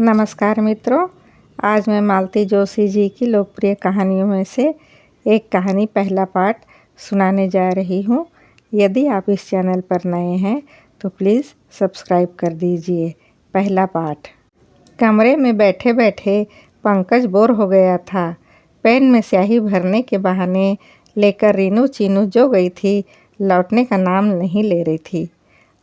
नमस्कार मित्रों, आज मैं मालती जोशी जी की लोकप्रिय कहानियों में से एक कहानी पहला पार्ट सुनाने जा रही हूँ। यदि आप इस चैनल पर नए हैं तो प्लीज़ सब्सक्राइब कर दीजिए। पहला पार्ट। कमरे में बैठे बैठे पंकज बोर हो गया था। पेन में स्याही भरने के बहाने लेकर रीनू चीनू जो गई थी, लौटने का नाम नहीं ले रही थी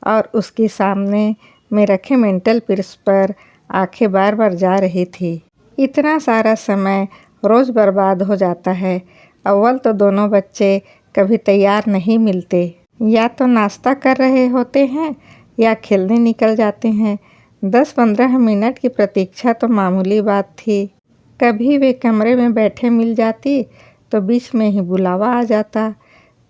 और उसके सामने में रखे मेंटल पीस पर आंखें बार बार जा रही थी। इतना सारा समय रोज़ बर्बाद हो जाता है। अव्वल तो दोनों बच्चे कभी तैयार नहीं मिलते, या तो नाश्ता कर रहे होते हैं या खेलने निकल जाते हैं। 10-15 मिनट की प्रतीक्षा तो मामूली बात थी। कभी वे कमरे में बैठे मिल जाती तो बीच में ही बुलावा आ जाता,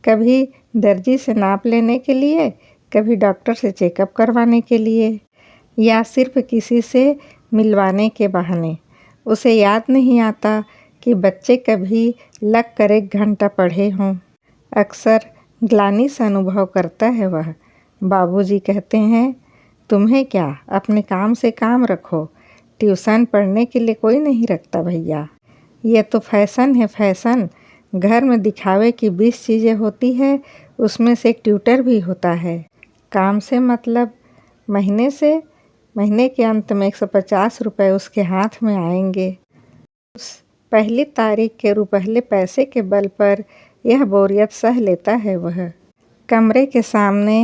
कभी दर्जी से नाप लेने के लिए, कभी डॉक्टर से चेकअप करवाने के लिए, या सिर्फ किसी से मिलवाने के बहाने। उसे याद नहीं आता कि बच्चे कभी लग कर 1 घंटा पढ़े हों। अक्सर ग्लानि से अनुभव करता है वह। बाबूजी कहते हैं, तुम्हें क्या, अपने काम से काम रखो, ट्यूशन पढ़ने के लिए कोई नहीं रखता भैया। ये तो फैशन है, फैशन। घर में दिखावे की 20 चीज़ें होती है, उसमें से एक ट्यूटर भी होता है। काम से मतलब महीने के अंत में 150 रुपये उसके हाथ में आएंगे। उस पहली तारीख के रुपहले पैसे के बल पर यह बोरियत सह लेता है वह। कमरे के सामने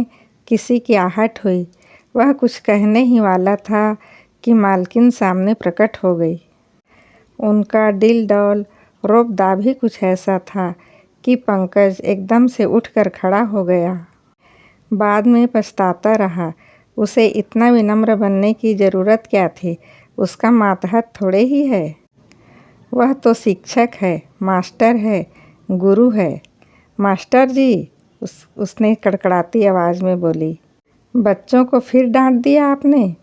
किसी की आहट हुई। वह कुछ कहने ही वाला था कि मालकिन सामने प्रकट हो गई। उनका दिल डौल रोब-दाब ही कुछ ऐसा था कि पंकज एकदम से उठकर खड़ा हो गया। बाद में पछताता रहा। उसे इतना विनम्र बनने की ज़रूरत क्या थी? उसका मातहत थोड़े ही है। वह तो शिक्षक है, मास्टर है, गुरु है। मास्टर जी, उसने कड़कड़ाती आवाज़ में बोली। बच्चों को फिर डांट दिया आपने?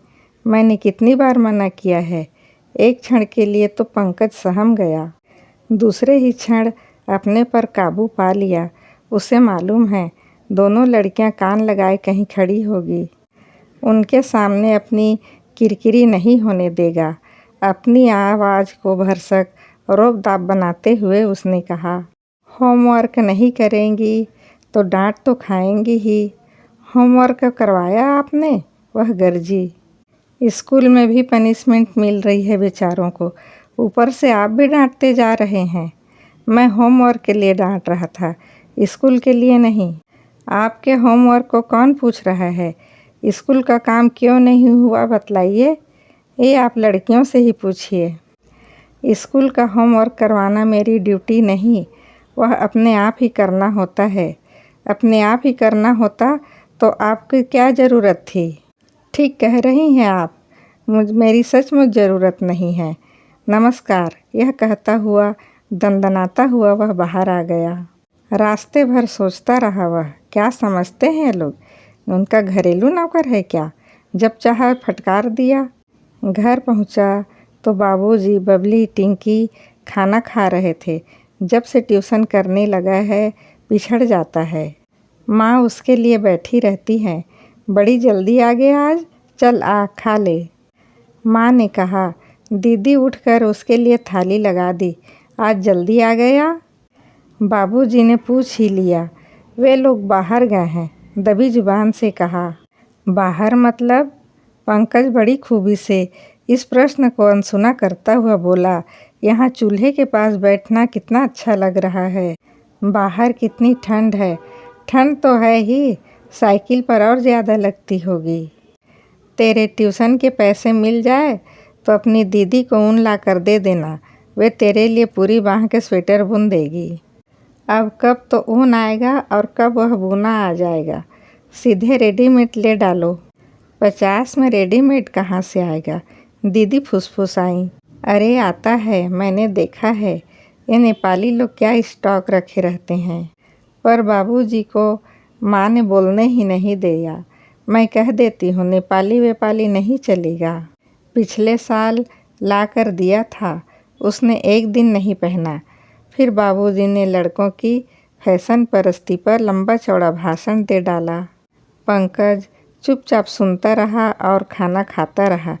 मैंने कितनी बार मना किया है। एक क्षण के लिए तो पंकज सहम गया। दूसरे ही क्षण अपने पर काबू पा लिया। उसे मालूम है दोनों लड़कियां कान लगाए कहीं खड़ी होगी। उनके सामने अपनी किरकिरी नहीं होने देगा। अपनी आवाज़ को भरसक रोब-दाब बनाते हुए उसने कहा, होमवर्क नहीं करेंगी तो डांट तो खाएंगी ही। होमवर्क करवाया आपने? वह गरजी। स्कूल में भी पनिशमेंट मिल रही है बेचारों को, ऊपर से आप भी डांटते जा रहे हैं। मैं होमवर्क के लिए डांट रहा था, स्कूल के लिए नहीं। आपके होमवर्क को कौन पूछ रहा है? स्कूल का काम क्यों नहीं हुआ बतलाइए। ये आप लड़कियों से ही पूछिए। स्कूल का होमवर्क करवाना मेरी ड्यूटी नहीं, वह अपने आप ही करना होता है। अपने आप ही करना होता तो आपकी क्या ज़रूरत थी? ठीक कह रही हैं आप, मेरी सचमुच ज़रूरत नहीं है। नमस्कार, यह कहता हुआ दंदनाता हुआ वह बाहर आ गया। रास्ते भर सोचता रहा वह, क्या समझते हैं लोग, उनका घरेलू नौकर है क्या? जब चाहा फटकार दिया। घर पहुंचा तो बाबूजी, बबली, टिंकी खाना खा रहे थे। जब से ट्यूशन करने लगा है पिछड़ जाता है। माँ उसके लिए बैठी रहती है। बड़ी जल्दी आ गया आज, चल आ खा ले। माँ ने कहा। दीदी उठकर उसके लिए थाली लगा दी। आज जल्दी आ गया? बाबूजी ने पूछ ही लिया। वे लोग बाहर गए हैं, दबी जुबान से कहा। बाहर मतलब? पंकज बड़ी खूबी से इस प्रश्न को अनसुना करता हुआ बोला, यहाँ चूल्हे के पास बैठना कितना अच्छा लग रहा है। बाहर कितनी ठंड है। ठंड तो है ही, साइकिल पर और ज़्यादा लगती होगी। तेरे ट्यूशन के पैसे मिल जाए तो अपनी दीदी को ऊन ला कर दे देना, वे तेरे लिए पूरी बाँह के स्वेटर बुन देगी। अब कब तो ऊन आएगा और कब वह बुना आ जाएगा। सीधे रेडीमेड ले डालो। 50 में रेडीमेड कहाँ से आएगा? दीदी फुसफुसाई। अरे आता है, मैंने देखा है। ये नेपाली लोग क्या स्टॉक रखे रहते हैं। पर बाबूजी को माँ ने बोलने ही नहीं दिया। मैं कह देती हूँ, नेपाली वेपाली नहीं चलेगा। पिछले साल ला कर दिया था, उसने एक दिन नहीं पहना। फिर बाबूजी ने लड़कों की फैशन परस्ती पर लंबा चौड़ा भाषण दे डाला। पंकज चुपचाप सुनता रहा और खाना खाता रहा।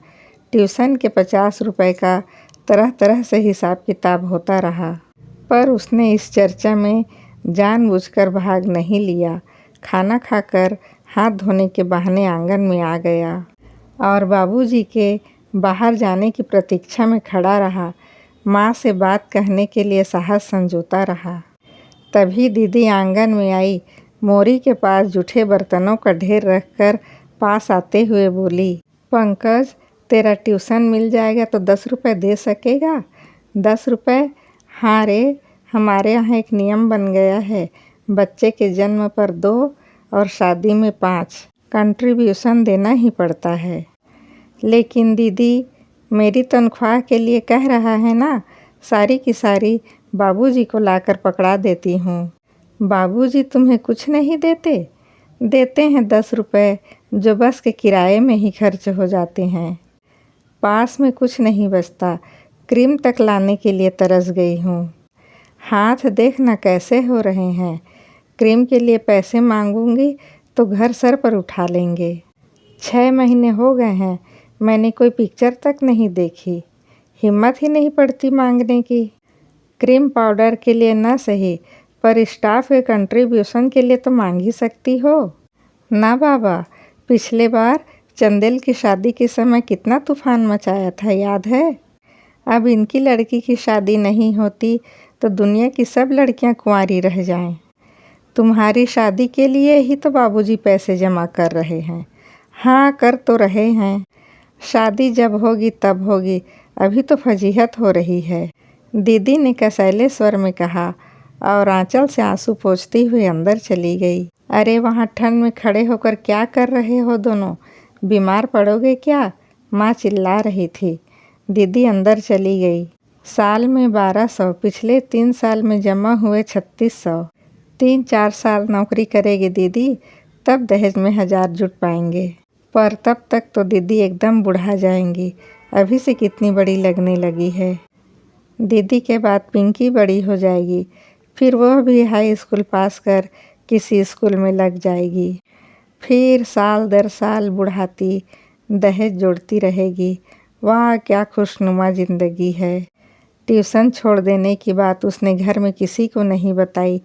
ट्यूशन के 50 रुपए का तरह तरह से हिसाब किताब होता रहा, पर उसने इस चर्चा में जानबूझकर भाग नहीं लिया। खाना खाकर हाथ धोने के बहाने आंगन में आ गया और बाबूजी के बाहर जाने की प्रतीक्षा में खड़ा रहा। माँ से बात कहने के लिए साहस संजोता रहा। तभी दीदी आंगन में आई, मोरी के पास जूठे बर्तनों का ढेर रखकर पास आते हुए बोली, पंकज, तेरा ट्यूशन मिल जाएगा तो 10 रुपये दे सकेगा? 10 रुपये? हाँ रे, हमारे यहाँ एक नियम बन गया है, बच्चे के जन्म पर 2 और शादी में 5 कंट्रीब्यूशन देना ही पड़ता है। लेकिन दीदी, मेरी तनख्वाह के लिए कह रहा है ना, सारी की सारी बाबूजी को लाकर पकड़ा देती हूँ। बाबूजी तुम्हें कुछ नहीं देते? देते हैं 10 रुपये, जो बस के किराए में ही खर्च हो जाते हैं। पास में कुछ नहीं बचता, क्रीम तक लाने के लिए तरस गई हूँ। हाथ देखना कैसे हो रहे हैं। क्रीम के लिए पैसे मांगूंगी तो घर सर पर उठा लेंगे। 6 महीने हो गए हैं, मैंने कोई पिक्चर तक नहीं देखी, हिम्मत ही नहीं पड़ती मांगने की। क्रीम पाउडर के लिए ना सही, पर स्टाफ के कंट्रीब्यूशन के लिए तो मांग ही सकती हो ना। बाबा, पिछले बार चंदेल की शादी के समय कितना तूफान मचाया था, याद है? अब इनकी लड़की की शादी नहीं होती तो दुनिया की सब लड़कियां कुंवारी रह जाएं। तुम्हारी शादी के लिए ही तो बाबूजी पैसे जमा कर रहे हैं। हाँ, कर तो रहे हैं। शादी जब होगी तब होगी, अभी तो फजीहत हो रही है, दीदी ने कसैले स्वर में कहा और आंचल से आंसू पोंछती हुई अंदर चली गई। अरे वहाँ ठंड में खड़े होकर क्या कर रहे हो दोनों? बीमार पड़ोगे क्या? माँ चिल्ला रही थी। दीदी अंदर चली गई। साल में 1200, पिछले 3 साल में जमा हुए 3600। 3-4 साल नौकरी करेगी दीदी, तब दहेज में 1000 जुट पाएंगे, पर तब तक तो दीदी एकदम बुढ़ा जाएंगी। अभी से कितनी बड़ी लगने लगी है। दीदी के बाद पिंकी बड़ी हो जाएगी, फिर वह भी हाई स्कूल पास कर किसी स्कूल में लग जाएगी। फिर साल दर साल बुढ़ाती दहेज जोड़ती रहेगी। वाह, क्या खुशनुमा ज़िंदगी है। ट्यूशन छोड़ देने की बात उसने घर में किसी को नहीं बताई,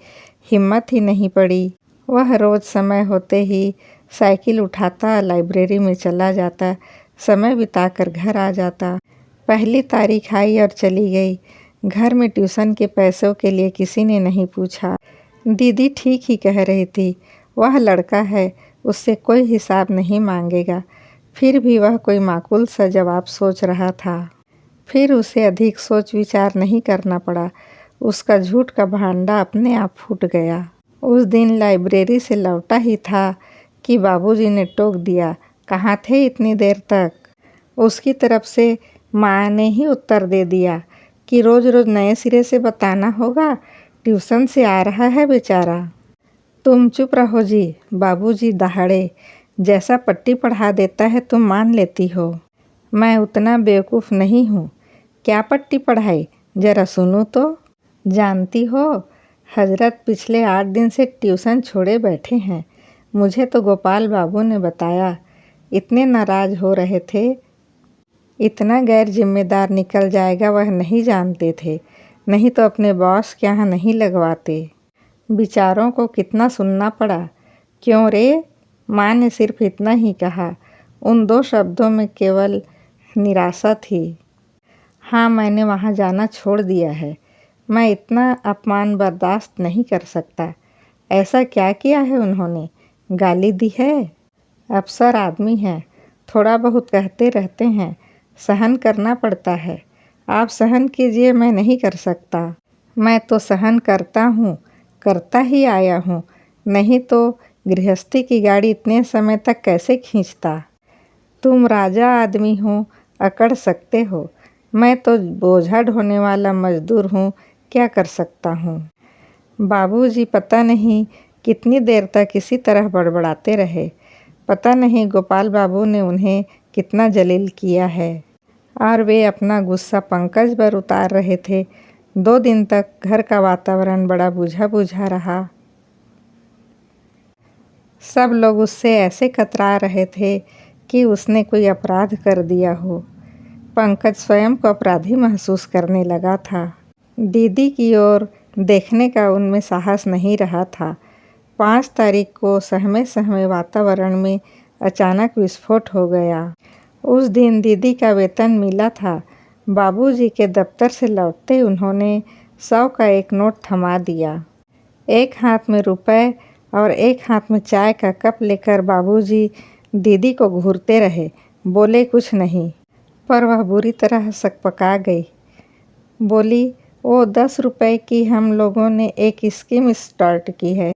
हिम्मत ही नहीं पड़ी। वह रोज़ समय होते ही साइकिल उठाता लाइब्रेरी में चला जाता, समय बिताकर घर आ जाता। पहली तारीख आई और चली गई। घर में ट्यूशन के पैसों के लिए किसी ने नहीं पूछा। दीदी ठीक ही कह रही थी, वह लड़का है, उससे कोई हिसाब नहीं मांगेगा। फिर भी वह कोई माकूल सा जवाब सोच रहा था। फिर उसे अधिक सोच विचार नहीं करना पड़ा। उसका झूठ का भांडा अपने आप फूट गया। उस दिन लाइब्रेरी से लौटा ही था कि बाबूजी ने टोक दिया, कहाँ थे इतनी देर तक? उसकी तरफ से माँ ने ही उत्तर दे दिया कि रोज़ रोज़ नए सिरे से बताना होगा, ट्यूशन से आ रहा है बेचारा। तुम चुप रहो जी, बाबूजी दहाड़े। जैसा पट्टी पढ़ा देता है तुम मान लेती हो। मैं उतना बेवकूफ़ नहीं हूँ। क्या पट्टी पढ़ाई, ज़रा सुनूँ तो। जानती हो, हजरत पिछले 8 दिन से ट्यूशन छोड़े बैठे हैं। मुझे तो गोपाल बाबू ने बताया, इतने नाराज़ हो रहे थे। इतना गैर जिम्मेदार निकल जाएगा वह नहीं जानते थे, नहीं तो अपने बॉस के यहाँ नहीं लगवाते। बेचारों को कितना सुनना पड़ा। क्यों रे? माँ ने सिर्फ इतना ही कहा। उन 2 शब्दों में केवल निराशा थी। हाँ, मैंने वहाँ जाना छोड़ दिया है। मैं इतना अपमान बर्दाश्त नहीं कर सकता। ऐसा क्या किया है उन्होंने? गाली दी है? अफसर आदमी हैं, थोड़ा बहुत कहते रहते हैं, सहन करना पड़ता है। आप सहन कीजिए, मैं नहीं कर सकता। मैं तो सहन करता हूँ, करता ही आया हूँ, नहीं तो गृहस्थी की गाड़ी इतने समय तक कैसे खींचता। तुम राजा आदमी हो, अकड़ सकते हो। मैं तो बोझा ढोने वाला मजदूर हूँ, क्या कर सकता हूँ। बाबूजी पता नहीं कितनी देर तक इसी तरह बड़बड़ाते रहे। पता नहीं गोपाल बाबू ने उन्हें कितना जलील किया है और वे अपना गुस्सा पंकज पर उतार रहे थे। 2 दिन तक घर का वातावरण बड़ा बुझा बुझा रहा। सब लोग उससे ऐसे कतरा रहे थे कि उसने कोई अपराध कर दिया हो। पंकज स्वयं को अपराधी महसूस करने लगा था। दीदी की ओर देखने का उनमें साहस नहीं रहा था। 5 तारीख को सहमे सहमे वातावरण में अचानक विस्फोट हो गया। उस दिन दीदी का वेतन मिला था। बाबूजी के दफ्तर से लौटते उन्होंने 100 का एक नोट थमा दिया। एक हाथ में रुपए और एक हाथ में चाय का कप लेकर बाबूजी दीदी को घूरते रहे, बोले कुछ नहीं, पर वह बुरी तरह सकपका गई। बोली, वो 10 रुपए की हम लोगों ने एक स्कीम स्टार्ट की है।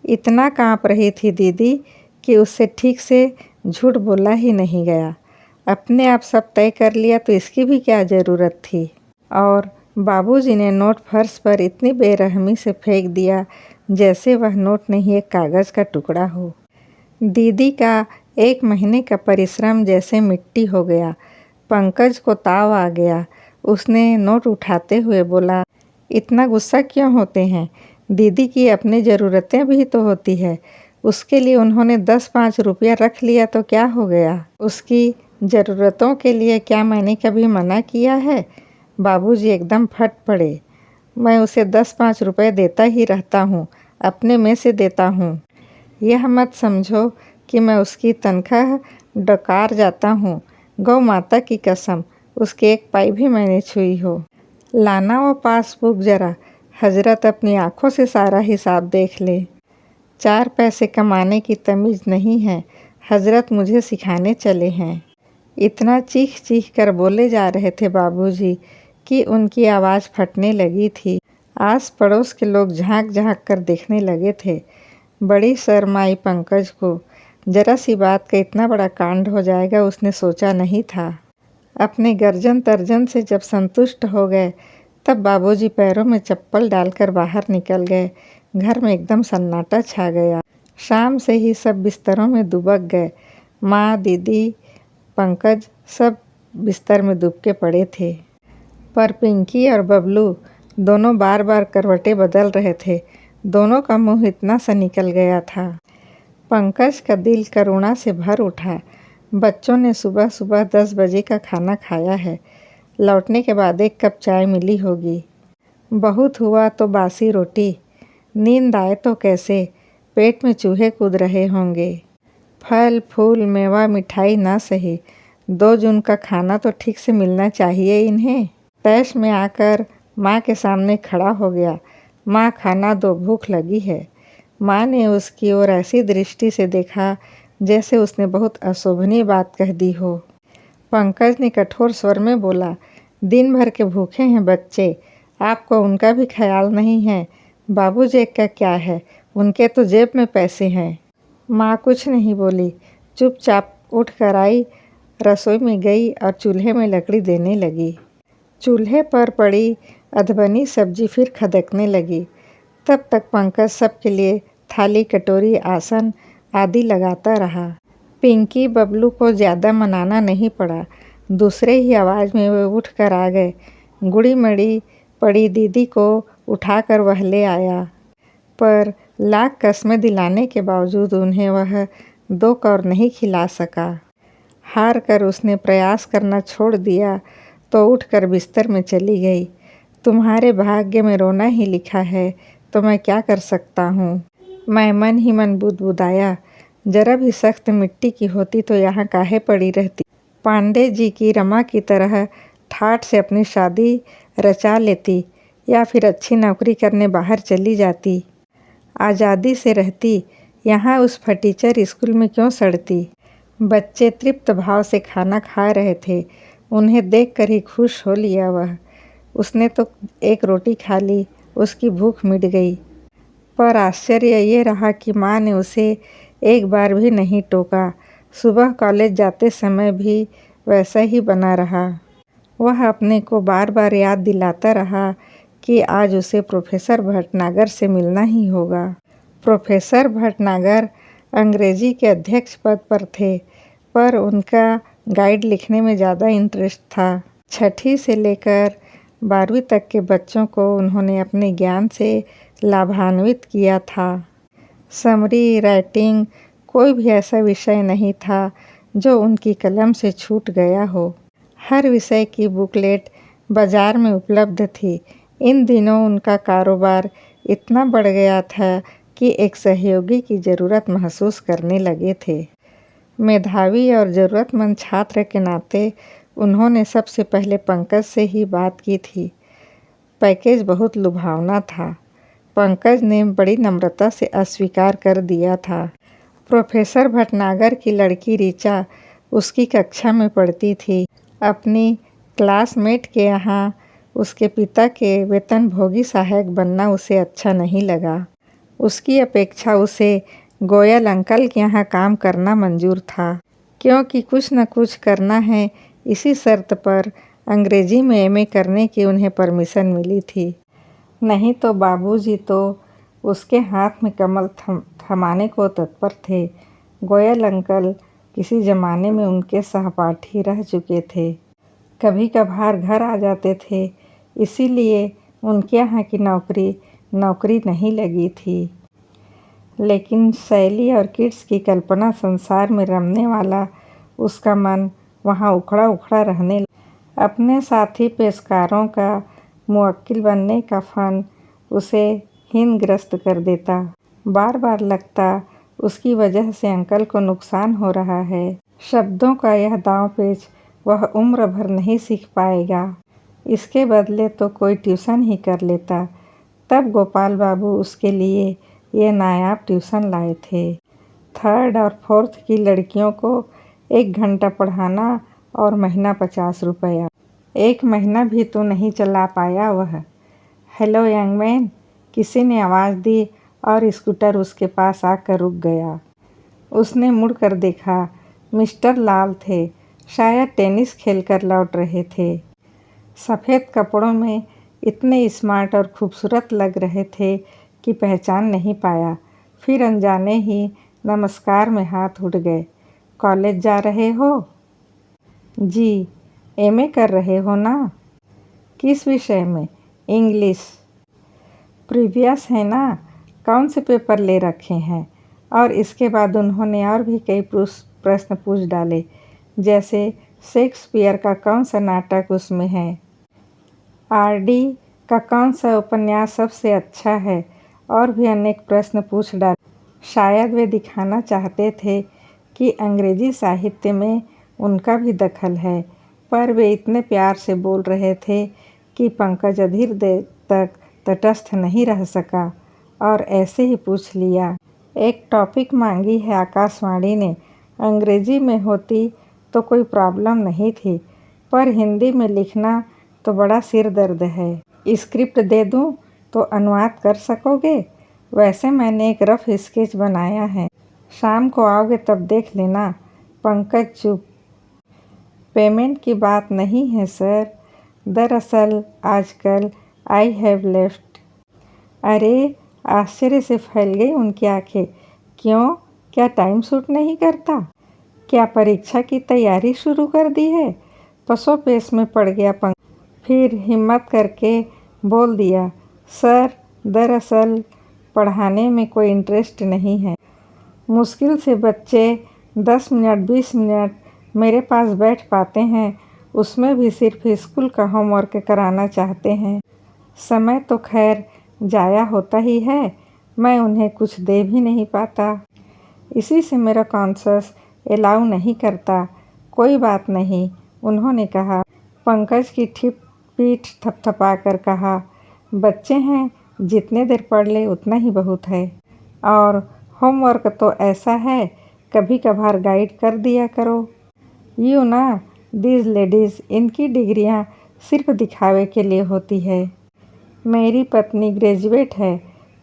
इतना काँप रही थी दीदी कि उससे ठीक से झूठ बोला ही नहीं गया। अपने आप सब तय कर लिया तो इसकी भी क्या ज़रूरत थी। और बाबूजी ने नोट फर्श पर इतनी बेरहमी से फेंक दिया जैसे वह नोट नहीं एक कागज़ का टुकड़ा हो। दीदी का 1 महीने का परिश्रम जैसे मिट्टी हो गया। पंकज को ताव आ गया। उसने नोट उठाते हुए बोला, इतना गुस्सा क्यों होते हैं? दीदी की अपनी ज़रूरतें भी तो होती है। उसके लिए उन्होंने 10-5 रुपया रख लिया तो क्या हो गया? उसकी ज़रूरतों के लिए क्या मैंने कभी मना किया है? बाबूजी एकदम फट पड़े। मैं उसे 10-5 रुपये देता ही रहता हूँ, अपने में से देता हूँ। यह मत समझो कि मैं उसकी तनख्वाह डकार जाता हूँ। गौ माता की कसम, उसकी एक पाई भी मैंने छुई हो। लाना वो पासबुक ज़रा, हजरत अपनी आँखों से सारा हिसाब देख ले। 4 पैसे कमाने की तमीज़ नहीं है, हजरत मुझे सिखाने चले हैं। इतना चीख चीख कर बोले जा रहे थे बाबूजी कि उनकी आवाज़ फटने लगी थी। आस पड़ोस के लोग झांक झांक कर देखने लगे थे। बड़ी शर्म आई पंकज को। जरा सी बात का इतना बड़ा कांड हो जाएगा उसने सोचा नहीं था। अपने गर्जन तर्जन से जब संतुष्ट हो गए तब बाबूजी पैरों में चप्पल डालकर बाहर निकल गए। घर में एकदम सन्नाटा छा गया। शाम से ही सब बिस्तरों में दुबक गए। माँ, दीदी, पंकज सब बिस्तर में दुबके पड़े थे। पर पिंकी और बबलू दोनों बार बार करवटें बदल रहे थे। दोनों का मुंह इतना सा निकल गया था। पंकज का दिल करुणा से भर उठा। बच्चों ने सुबह सुबह 10 बजे का खाना खाया है। लौटने के बाद 1 कप चाय मिली होगी। बहुत हुआ तो बासी रोटी। नींद आए तो कैसे, पेट में चूहे कूद रहे होंगे। फल फूल मेवा मिठाई ना सही, 2 जून का खाना तो ठीक से मिलना चाहिए इन्हें। तैश में आकर माँ के सामने खड़ा हो गया। माँ, खाना दो, भूख लगी है। माँ ने उसकी ओर ऐसी दृष्टि से देखा जैसे उसने बहुत अशोभनीय बात कह दी हो। पंकज ने कठोर स्वर में बोला, दिन भर के भूखे हैं बच्चे, आपको उनका भी ख्याल नहीं है। बाबूजी का क्या है, उनके तो जेब में पैसे हैं। माँ कुछ नहीं बोली, चुपचाप उठ कर आई, रसोई में गई और चूल्हे में लकड़ी देने लगी। चूल्हे पर पड़ी अधबनी सब्जी फिर खदकने लगी। तब तक पंकज सबके लिए थाली, कटोरी, आसन आदि लगाता रहा। पिंकी बबलू को ज़्यादा मनाना नहीं पड़ा। दूसरे ही आवाज़ में वे उठ कर आ गए। गुड़ी मड़ी पड़ी दीदी को उठाकर वह ले आया, पर लाख कस्में दिलाने के बावजूद उन्हें वह 2 कौर नहीं खिला सका। हार कर उसने प्रयास करना छोड़ दिया तो उठकर बिस्तर में चली गई। तुम्हारे भाग्य में रोना ही लिखा है तो मैं क्या कर सकता हूँ। मैं मन ही मन बुदबुदाया, जरा भी सख्त मिट्टी की होती तो यहाँ काहे पड़ी रहती। पांडे जी की रमा की तरह ठाठ से अपनी शादी रचा लेती या फिर अच्छी नौकरी करने बाहर चली जाती। आज़ादी से रहती, यहाँ उस फटीचर स्कूल में क्यों सड़ती। बच्चे तृप्त भाव से खाना खा रहे थे। उन्हें देखकर ही खुश हो लिया वह। उसने तो 1 रोटी खा ली, उसकी भूख मिट गई। पर आश्चर्य ये रहा कि माँ ने उसे एक बार भी नहीं टोका। सुबह कॉलेज जाते समय भी वैसा ही बना रहा। वह अपने को बार बार याद दिलाता रहा कि आज उसे प्रोफेसर भटनागर से मिलना ही होगा। प्रोफेसर भटनागर अंग्रेजी के अध्यक्ष पद पर थे, पर उनका गाइड लिखने में ज़्यादा इंटरेस्ट था। 6ठी से लेकर 12वीं तक के बच्चों को उन्होंने अपने ज्ञान से लाभान्वित किया था। समरी, राइटिंग, कोई भी ऐसा विषय नहीं था जो उनकी कलम से छूट गया हो। हर विषय की बुकलेट बाजार में उपलब्ध थी। इन दिनों उनका कारोबार इतना बढ़ गया था कि एक सहयोगी की ज़रूरत महसूस करने लगे थे। मेधावी और ज़रूरतमंद छात्र के नाते उन्होंने सबसे पहले पंकज से ही बात की थी। पैकेज बहुत लुभावना था। पंकज ने बड़ी नम्रता से अस्वीकार कर दिया था। प्रोफेसर भटनागर की लड़की ऋचा उसकी कक्षा में पढ़ती थी। अपनी क्लासमेट के यहाँ उसके पिता के वेतनभोगी सहायक बनना उसे अच्छा नहीं लगा। उसकी अपेक्षा उसे गोयल अंकल के यहाँ काम करना मंजूर था, क्योंकि कुछ न कुछ करना है। इसी शर्त पर अंग्रेजी में एमए करने की उन्हें परमिशन मिली थी। नहीं तो बाबूजी तो उसके हाथ में कमल थमाने को तत्पर थे। गोयल अंकल किसी ज़माने में उनके सहपाठी रह चुके थे। कभी कभार घर आ जाते थे, इसीलिए उनके यहाँ की नौकरी नहीं लगी थी। लेकिन शैली और किड्स की कल्पना संसार में रमने वाला उसका मन वहाँ उखड़ा उखड़ा रहने लगा। अपने साथी पेशकारों का मुवक्किल बनने का फन उसे हीनग्रस्त कर देता। बार बार लगता उसकी वजह से अंकल को नुकसान हो रहा है। शब्दों का यह दांव-पेच वह उम्र भर नहीं सीख पाएगा। इसके बदले तो कोई ट्यूशन ही कर लेता। तब गोपाल बाबू उसके लिए ये नायाब ट्यूशन लाए थे। 3rd और 4th की लड़कियों को 1 घंटा पढ़ाना और महीना 50 रुपया। 1 महीना भी तो नहीं चला पाया वह। हेलो यंग मैन, किसी ने आवाज़ दी और स्कूटर उसके पास आकर रुक गया। उसने मुड़कर देखा। मिस्टर लाल थे। शायद टेनिस खेलकर लौट रहे थे। सफ़ेद कपड़ों में इतने स्मार्ट और खूबसूरत लग रहे थे कि पहचान नहीं पाया। फिर अनजाने ही नमस्कार में हाथ उठ गए। कॉलेज जा रहे हो? जी। एमए कर रहे हो ना? किस विषय में? इंग्लिश। प्रीवियस है ना? कौन से पेपर ले रखे हैं? और इसके बाद उन्होंने और भी कई प्रश्न पूछ डाले, जैसे शेक्सपियर का कौन सा नाटक उसमें है, आरडी का कौन सा उपन्यास सबसे अच्छा है, और भी अनेक प्रश्न पूछ डाले। शायद वे दिखाना चाहते थे कि अंग्रेजी साहित्य में उनका भी दखल है, पर वे इतने प्यार से बोल रहे थे कि पंकज अधीर देर तक तटस्थ नहीं रह सका और ऐसे ही पूछ लिया। एक टॉपिक मांगी है आकाशवाणी ने। अंग्रेजी में होती तो कोई प्रॉब्लम नहीं थी, पर हिंदी में लिखना तो बड़ा सिर दर्द है। स्क्रिप्ट दे दूं तो अनुवाद कर सकोगे? वैसे मैंने एक रफ स्केच बनाया है। शाम को आओगे तब देख लेना। पंकज चुप। पेमेंट की बात नहीं है सर। दरअसल आजकल आई हैव लेफ्ट। अरे! आश्चर्य से फैल गई उनकी आंखें। क्यों? क्या टाइम सूट नहीं करता? क्या परीक्षा की तैयारी शुरू कर दी है? पसोपेश में पड़ गया पंकज। फिर हिम्मत करके बोल दिया, सर दरअसल पढ़ाने में कोई इंटरेस्ट नहीं है। मुश्किल से बच्चे 10 मिनट 20 मिनट मेरे पास बैठ पाते हैं, उसमें भी सिर्फ स्कूल का होमवर्क कराना चाहते हैं। समय तो खैर जाया होता ही है, मैं उन्हें कुछ दे भी नहीं पाता। इसी से मेरा कॉन्शस एलाउ नहीं करता। कोई बात नहीं, उन्होंने कहा। पंकज की पीठ थपथपाकर कहा, बच्चे हैं, जितने देर पढ़ ले उतना ही बहुत है। और होमवर्क तो ऐसा है, कभी कभार गाइड कर दिया करो। यू ना दीज लेडीज़, इनकी डिग्रियां सिर्फ दिखावे के लिए होती है। मेरी पत्नी ग्रेजुएट है,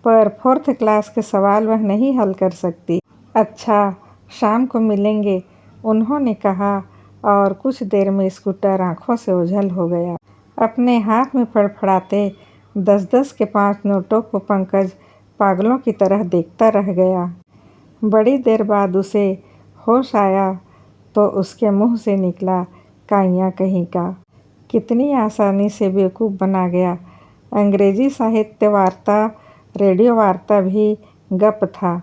पर 4th क्लास के सवाल वह नहीं हल कर सकती। अच्छा, शाम को मिलेंगे, उन्होंने कहा और कुछ देर में स्कूटर आंखों से ओझल हो गया। अपने हाथ में फड़फड़ाते 10-10 के 5 नोटों को पंकज पागलों की तरह देखता रह गया। बड़ी देर बाद उसे होश आया तो उसके मुंह से निकला, काइयाँ कहीं का। कितनी आसानी से बेवकूफ़ बना गया। अंग्रेजी साहित्य वार्ता, रेडियो वार्ता भी गप था।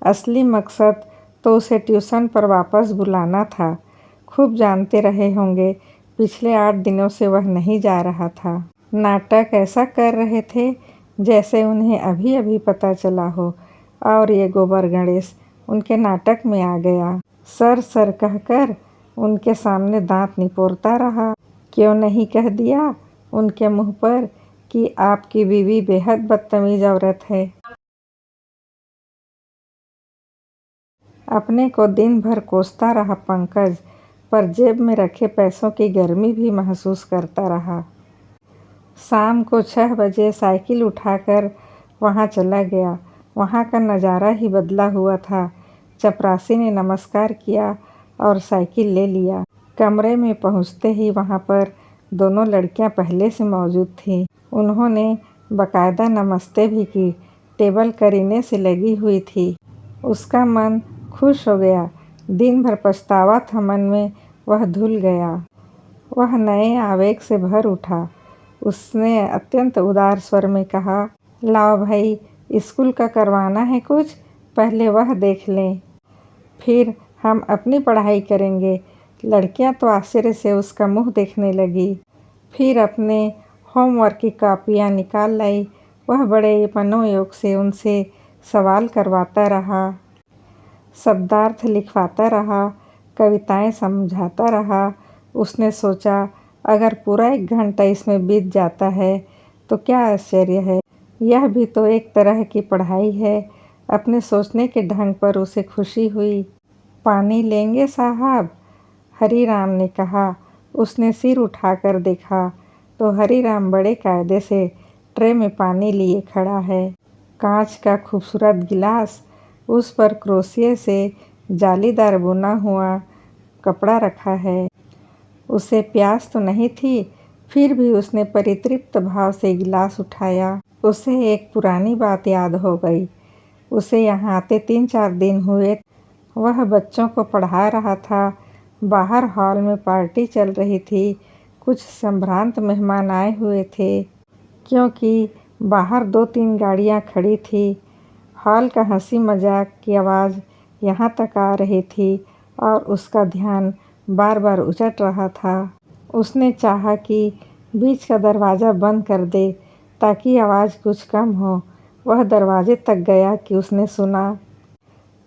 असली मकसद तो उसे ट्यूशन पर वापस बुलाना था। खूब जानते रहे होंगे पिछले 8 दिनों से वह नहीं जा रहा था। नाटक ऐसा कर रहे थे जैसे उन्हें अभी अभी पता चला हो, और ये गोबर गणेश उनके नाटक में आ गया। सर सर कहकर उनके सामने दांत निपोरता रहा। क्यों नहीं कह दिया उनके मुंह पर कि आपकी बीवी बेहद बदतमीज औरत है। अपने को दिन भर कोसता रहा पंकज, पर जेब में रखे पैसों की गर्मी भी महसूस करता रहा। शाम को 6 बजे साइकिल उठाकर वहाँ चला गया। वहाँ का नज़ारा ही बदला हुआ था। चपरासी ने नमस्कार किया और साइकिल ले लिया। कमरे में पहुँचते ही वहाँ पर दोनों लड़कियाँ पहले से मौजूद थीं। उन्होंने बाकायदा नमस्ते भी की। टेबल करीने से लगी हुई थी। उसका मन खुश हो गया। दिन भर पछतावा था मन में, वह धुल गया। वह नए आवेग से भर उठा। उसने अत्यंत उदार स्वर में कहा, लाओ भाई, स्कूल का करवाना है कुछ, पहले वह देख लें, फिर हम अपनी पढ़ाई करेंगे। लड़कियां तो आश्चर्य से उसका मुंह देखने लगी। फिर अपने होमवर्क की कॉपियां निकाल लाई। वह बड़े मनोयोग से उनसे सवाल करवाता रहा, शब्दार्थ लिखवाता रहा, कविताएं समझाता रहा। उसने सोचा, अगर पूरा 1 घंटा इसमें बीत जाता है तो क्या आश्चर्य है। यह भी तो एक तरह की पढ़ाई है। अपने सोचने के ढंग पर उसे खुशी हुई। पानी लेंगे साहब? हरीराम ने कहा। उसने सिर उठाकर देखा तो हरीराम बड़े कायदे से ट्रे में पानी लिए खड़ा है। कांच का खूबसूरत गिलास, उस पर क्रोशिये से जालीदार बुना हुआ कपड़ा रखा है। उसे प्यास तो नहीं थी, फिर भी उसने परितृप्त भाव से गिलास उठाया। उसे एक पुरानी बात याद हो गई। उसे यहाँ आते 3-4 दिन हुए। वह बच्चों को पढ़ा रहा था। बाहर हॉल में पार्टी चल रही थी। कुछ संभ्रांत मेहमान आए हुए थे, क्योंकि बाहर 2-3 गाड़ियाँ खड़ी थी। हॉल का हंसी मजाक की आवाज़ यहाँ तक आ रही थी और उसका ध्यान बार बार उचट रहा था। उसने चाहा कि बीच का दरवाज़ा बंद कर दे ताकि आवाज़ कुछ कम हो। वह दरवाजे तक गया कि उसने सुना,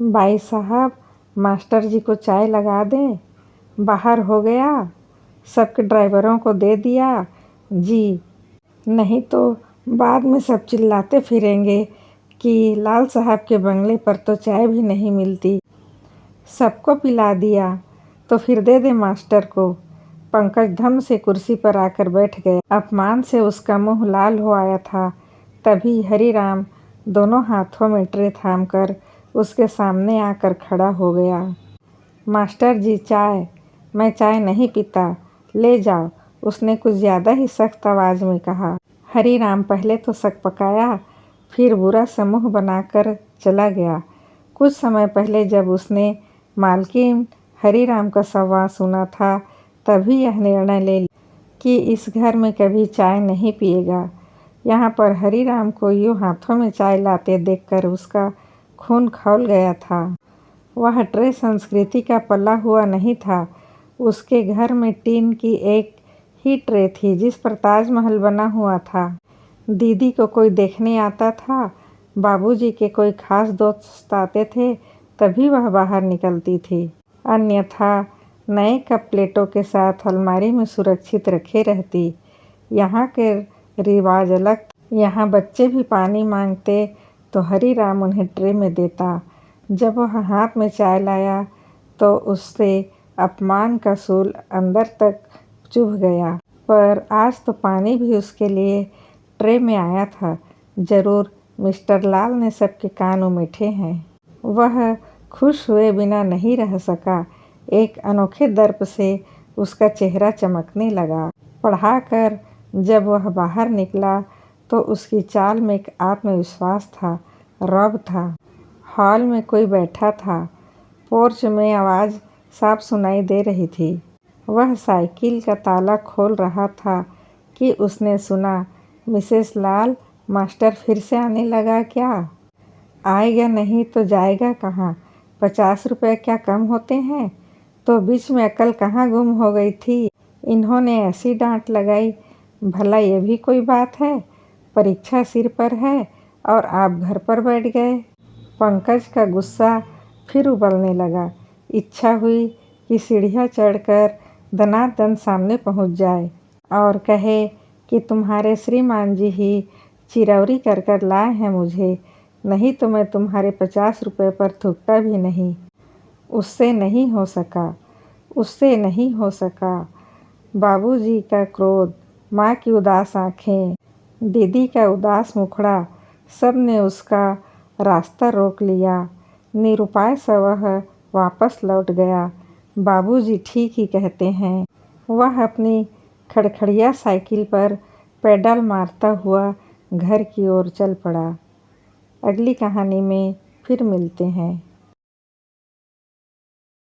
भाई साहब, मास्टर जी को चाय लगा दें? बाहर हो गया? सबके ड्राइवरों को दे दिया? जी, नहीं तो बाद में सब चिल्लाते फिरेंगे कि लाल साहब के बंगले पर तो चाय भी नहीं मिलती। सबको पिला दिया तो फिर दे दे मास्टर को। पंकज धम से कुर्सी पर आकर बैठ गया। अपमान से उसका मुंह लाल हो आया था। तभी हरीराम दोनों हाथों में ट्रे थामकर उसके सामने आकर खड़ा हो गया। मास्टर जी, चाय? मैं चाय नहीं पीता, ले जाओ, उसने कुछ ज़्यादा ही सख्त आवाज़ में कहा। हरीराम पहले तो सकपकाया, फिर बुरा सा मुँह बनाकर चला गया। कुछ समय पहले जब उसने मालकिन हरीराम का संवाद सुना था, तभी यह निर्णय ले लिया कि इस घर में कभी चाय नहीं पिएगा। यहाँ पर हरीराम को यूँ हाथों में चाय लाते देखकर उसका खून खौल गया था। वह ट्रे संस्कृति का पला हुआ नहीं था। उसके घर में टीन की एक ही ट्रे थी जिस पर ताजमहल बना हुआ था। दीदी को कोई देखने आता था, बाबूजी के कोई खास दोस्त आते थे, तभी वह बाहर निकलती थी। अन्यथा नए कप प्लेटों के साथ अलमारी में सुरक्षित रखे रहती। यहाँ के रिवाज अलग। यहाँ बच्चे भी पानी मांगते तो हरीराम उन्हें ट्रे में देता। जब वह हाथ में चाय लाया तो उससे अपमान का सूल अंदर तक चुभ गया। पर आज तो पानी भी उसके लिए ट्रे में आया था। जरूर मिस्टर लाल ने सबके कान उमेठे हैं। वह खुश हुए बिना नहीं रह सका। एक अनोखे दर्प से उसका चेहरा चमकने लगा। पढ़ाकर जब वह बाहर निकला तो उसकी चाल में एक आत्मविश्वास था, रौब था। हॉल में कोई बैठा था। पोर्च में आवाज़ साफ सुनाई दे रही थी। वह साइकिल का ताला खोल रहा था कि उसने सुना, मिसेस लाल, मास्टर फिर से आने लगा क्या? आएगा नहीं तो जाएगा कहाँ? 50 रुपये क्या कम होते हैं? तो बीच में अकल कहाँ गुम हो गई थी? इन्होंने ऐसी डांट लगाई, भला ये भी कोई बात है? परीक्षा सिर पर है और आप घर पर बैठ गए। पंकज का गुस्सा फिर उबलने लगा। इच्छा हुई कि सीढ़ियाँ चढ़कर दनादन सामने पहुंच जाए और कहे कि तुम्हारे श्रीमान जी ही चिरौरी कर कर लाए हैं मुझे, नहीं तो मैं तुम्हारे 50 रुपये पर थूकता भी नहीं। उससे नहीं हो सका, उससे नहीं हो सका। बाबूजी का क्रोध, माँ की उदास आंखें, दीदी का उदास मुखड़ा, सब ने उसका रास्ता रोक लिया। निरुपाय सा वह वापस लौट गया। बाबूजी ठीक ही कहते हैं। वह अपनी खड़खड़िया साइकिल पर पेडल मारता हुआ घर की ओर चल पड़ा। अगली कहानी में फिर मिलते हैं।